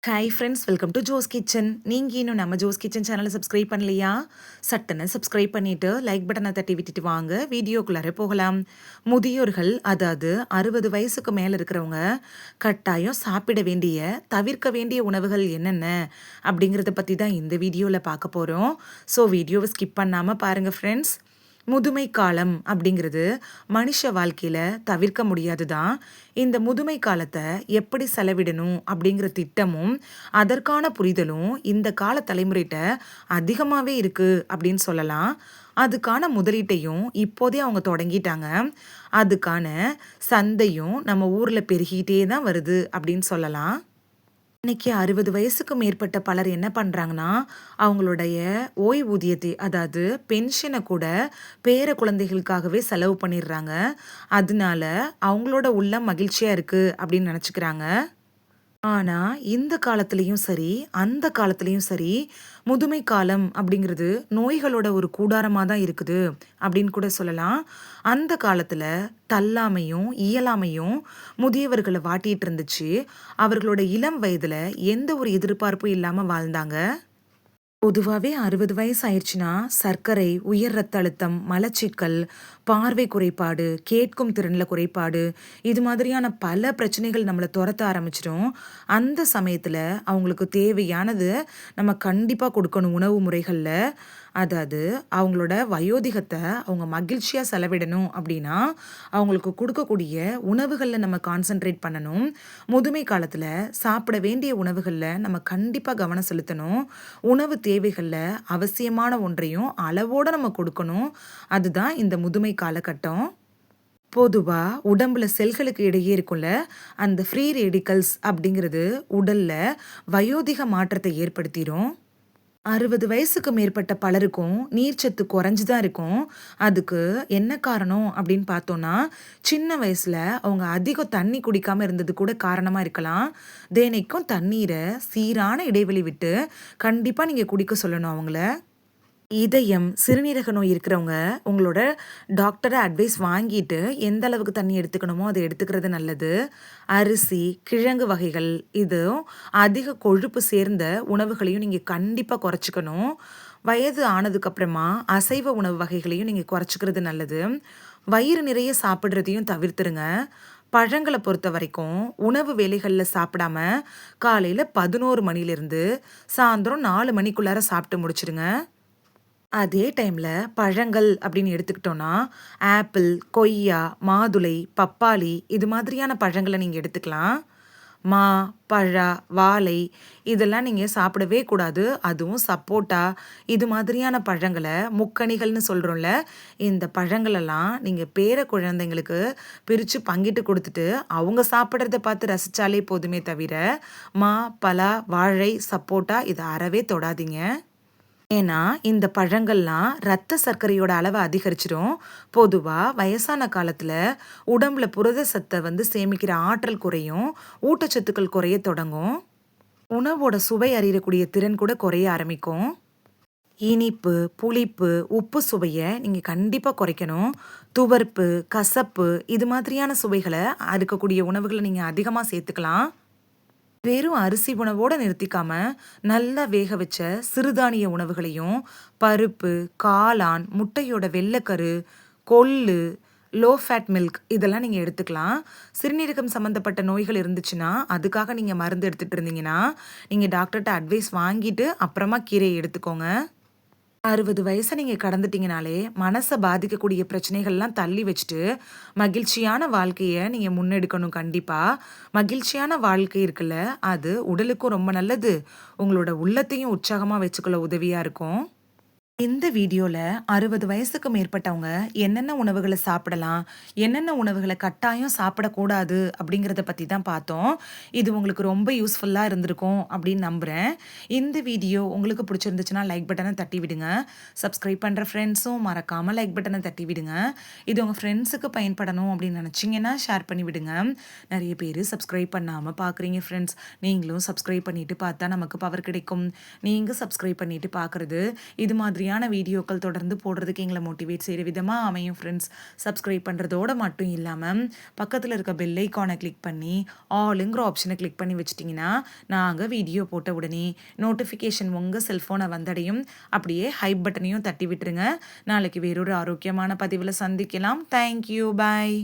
Hi friends, welcome to ஜோஸ் kitchen. நீங்கள் இன்னும் நம்ம ஜோஸ் கிச்சன் சேனலை சப்ஸ்கிரைப் பண்ணலையா? சட்டுன்னு சப்ஸ்கிரைப் பண்ணிவிட்டு லைக் பட்டனை தட்டி விட்டுட்டு வாங்க வீடியோக்குள்ளார போகலாம். முதியோர்கள், அதாவது 60 வயசுக்கு மேலே இருக்கிறவங்க கட்டாயம் சாப்பிட வேண்டிய, தவிர்க்க வேண்டிய உணவுகள் என்னென்ன அப்படிங்கிறத பற்றி தான் இந்த வீடியோவில் பார்க்க போகிறோம். ஸோ வீடியோவை ஸ்கிப் பண்ணாமல் பாருங்கள் ஃப்ரெண்ட்ஸ். முதுமை காலம் அப்படிங்கிறது மனுஷ வாழ்க்கையில் தவிர்க்க முடியாது தான். இந்த முதுமை காலத்தை எப்படி செலவிடணும் அப்படிங்கிற திட்டமும் அதற்கான புரிதலும் இந்த கால தலைமுறைகிட்ட அதிகமாகவே இருக்குது அப்படின்னு சொல்லலாம். அதுக்கான முதலீட்டையும் இப்போதே அவங்க தொடங்கிட்டாங்க. அதுக்கான சந்தையும் நம்ம ஊரில் பெருகிட்டே தான் வருது அப்படின்னு சொல்லலாம். இன்னைக்கு 60 வயசுக்கு மேற்பட்ட பலர் என்ன பண்றாங்கன்னா, அவங்களுடைய ஓய்வூதியத்தை, அதாவது பென்ஷனை கூட பேர குழந்தைகளுக்காகவே செலவு பண்ணிடுறாங்க. அதனால அவங்களோட உள்ளம் மகிழ்ச்சியா இருக்கு அப்படின்னு நினச்சிக்கிறாங்க. ஆனா, இந்த காலத்திலயும் சரி, அந்த காலத்திலயும் சரி, முதுமை காலம் அப்படிங்கிறது நோய்களோட ஒரு கூடாரமா தான் இருக்குது அப்படின்னு கூட சொல்லலாம். அந்த காலத்துல தள்ளாமையும், இயலாமையும் முதியவர்கள வாட்டிட்டு இருந்துச்சு. அவர்களோட இளம் வயதுல எந்த ஒரு எதிர்பார்ப்பும் இல்லாம வாழ்ந்தாங்க. பொதுவாவே 60 வயசு ஆயிருச்சுன்னா, சர்க்கரை, உயர் ரத்த அழுத்தம், மலச்சிக்கல், பார்வை குறைபாடு, கேட்கும் திறன்ல குறைபாடு, இது மாதிரியான பல பிரச்சனைகள் நம்மள தொரத்த ஆரம்பிச்சிரும். அந்த சமயத்துல அவங்களுக்கு தேவையானது நம்ம கண்டிப்பா கொடுக்கணும் உணவு முறைகள்ல. அதாவது அவங்களோட வயோதிகத்த அவங்க மகிழ்ச்சியா செலவிடணும் அப்படின்னா, அவங்களுக்கு கொடுக்கக்கூடிய உணவுகள்ல நம்ம கான்சன்ட்ரேட் பண்ணணும். முதுமை காலத்துல சாப்பிட வேண்டிய உணவுகள்ல நம்ம கண்டிப்பா கவனம் செலுத்தணும். உணவு தேவைகள்ல அவசியமான ஒன்றையும் அளவோட நம்ம கொடுக்கணும். அதுதான் இந்த முதுமை காலகட்டம். பொதுவா உடம்புல செல்களுக்கு இடையே இருக்கும்ல, அந்த ஃப்ரீ ரேடிக்கல்ஸ் அப்படிங்கிறது உடல்ல வயோதிக மாற்றத்தை ஏற்படுத்திரும். 60 வயசுக்கு மேற்பட்ட பலருக்கும் நீர்ச்சத்து குறைஞ்சு தான் இருக்கும். அதுக்கு என்ன காரணம் அப்படின்னு பார்த்தோம்னா, சின்ன வயசுல அவங்க அதிகம் தண்ணி குடிக்காம இருந்தது கூட காரணமா இருக்கலாம். தினைக்கும் தண்ணீரை சீரான இடைவெளி விட்டு கண்டிப்பா நீங்க குடிக்க சொல்லணும் அவங்கள. இதயம், சிறுநீரக நோய் இருக்கிறவங்க உங்களோட டாக்டரை அட்வைஸ் வாங்கிட்டு எந்த அளவுக்கு தண்ணி எடுத்துக்கணுமோ அதை எடுத்துக்கிறது நல்லது. அரிசி, கிழங்கு வகைகள், இது அதிக கொழுப்பு சேர்ந்த உணவுகளையும் நீங்கள் கண்டிப்பாக குறைச்சிக்கணும். வயது ஆனதுக்கப்புறமா அசைவ உணவு வகைகளையும் நீங்கள் குறைச்சிக்கிறது நல்லது. வயிறு நிறைய சாப்பிட்றதையும் தவிர்த்துருங்க. பழங்களை பொறுத்த வரைக்கும் உணவு வேலைகளில் சாப்பிடாம காலையில் 11 மணிலேருந்து சாயந்தரம் 4 மணிக்குள்ளார சாப்பிட்டு முடிச்சிருங்க. அதே டைம்ல பழங்கள் அப்படின்னு எடுத்துக்கிட்டோம்னா, ஆப்பிள், கொய்யா, மாதுளை, பப்பாளி இது மாதிரியான பழங்கள நீங்க எடுத்துக்கலாம். மா, பழா, வாழை இதெல்லாம் நீங்க சாப்பிடவே கூடாது. அதுவும் சப்போட்டா இது மாதிரியான பழங்கள முக்கணிகள்னு சொல்றோம்ல, இந்த பழங்களெல்லாம் நீங்க பேர குழந்தைங்களுக்கு பிரிச்சு பங்கிட்டு குடுத்துட்டு, அவங்க சாப்பிடுறத பார்த்து ரசிச்சாலே போதுமே தவிர, மா, பலா, வாழை, சப்போட்டா இத அறவே தொடாதீங்க. ஏன்னா, இந்த பழங்கள்லாம் ரத்த சர்க்கரையோட அளவ அதிகரிச்சிரும். பொதுவா வயசான காலத்துல உடம்புல புரத சத்த சேமிக்கிற ஆற்றல் குறையும். ஊட்டச்சத்துக்கள் குறைய தொடங்கும். உணவோட சுவை அறியக்கூடிய திறன் கூட குறைய ஆரம்பிக்கும். இனிப்பு, புளிப்பு, உப்பு சுவைய நீங்க கண்டிப்பா குறைக்கணும். துவர்ப்பு, கசப்பு இது மாதிரியான சுவைகள இருக்கக்கூடிய உணவுகள நீங்க அதிகமா சேர்த்துக்கலாம். வெறும் அரிசி உணவோட நிறுத்திக்காம, நல்லா வேக வச்ச சிறுதானிய உணவுகளையும், பருப்பு, காளான், முட்டையோட வெள்ளைக்கரு, கொள்ளு, லோ ஃபேட் மில்க் இதெல்லாம் நீங்க எடுத்துக்கலாம். சிறுநீரகம் சம்மந்தப்பட்ட நோய்கள் இருந்துச்சுன்னா, அதுக்காக நீங்க மருந்து எடுத்துட்டு இருந்தீங்கன்னா, நீங்க டாக்டர்ட்ட அட்வைஸ் வாங்கிட்டு அப்புறமா கீரைய எடுத்துக்கோங்க. 60 வயச நீங்க கடந்துட்டீங்கனாலே, மனச பாதிக்கக்கூடிய பிரச்சனைகள்லாம் தள்ளி வச்சுட்டு, மகிழ்ச்சியான வாழ்க்கைய நீங்க முன்னெடுக்கணும் கண்டிப்பா. மகிழ்ச்சியான வாழ்க்கை இருக்குல்ல, அது உடலுக்கும் ரொம்ப நல்லது. உங்களோட உள்ளத்தையும் உற்சாகமா வச்சுக்கொள்ள உதவியா இருக்கும். இந்த வீடியோல 60 வயசுக்கு மேற்பட்டவங்க என்னென்ன உணவுகள சாப்பிடலாம், என்னென்ன உணவுகள கட்டாயம் சாப்பிடக்கூடாது அப்படிங்கிறத பத்தி தான் பார்த்தோம். இது உங்களுக்கு ரொம்ப யூஸ்ஃபுல்லா இருந்திருக்கும் அப்படின்னு நம்புறேன். இந்த வீடியோ உங்களுக்கு பிடிச்சிருந்துச்சுன்னா லைக் பட்டன தட்டி விடுங்க. சப்ஸ்கிரைப் பண்ற ஃப்ரெண்ட்ஸும் மறக்காம லைக் பட்டன தட்டி விடுங்க. இது உங்க ஃப்ரெண்ட்ஸுக்கு பயன்படணும் அப்படின்னு நினைச்சீங்கன்னா ஷேர் பண்ணி விடுங்க. நிறைய பேர் சப்ஸ்கிரைப் பண்ணாம பார்க்குறீங்க ஃப்ரெண்ட்ஸ். நீங்களும் சப்ஸ்கிரைப் பண்ணிட்டு பார்த்தா நமக்கு பவர் கிடைக்கும். நீங்க சப்ஸ்கிரைப் பண்ணிட்டு பார்க்குறது இது மாதிரி மாதிரியான வீடியோக்கள் தொடர்ந்து போடுறதுக்கு எங்களை மோட்டிவேட் செய்கிற விதமாக அமையும் ஃப்ரெண்ட்ஸ். சப்ஸ்கிரைப் பண்ணுறதோட மட்டும் இல்லாமல் பக்கத்தில் இருக்க பெல் ஐக்கானை கிளிக் பண்ணி ஆளுங்கிற ஆப்ஷனை கிளிக் பண்ணி வச்சிட்டிங்கன்னா நாங்கள் வீடியோ போட்ட உடனே நோட்டிஃபிகேஷன் உங்கள் செல்ஃபோனை வந்தடையும். அப்படியே ஹைப் பட்டனையும் தட்டி விட்டுருங்க. நாளைக்கு வேறொரு ஆரோக்கியமான பதிவில் சந்திக்கலாம். தேங்க்யூ, பாய்.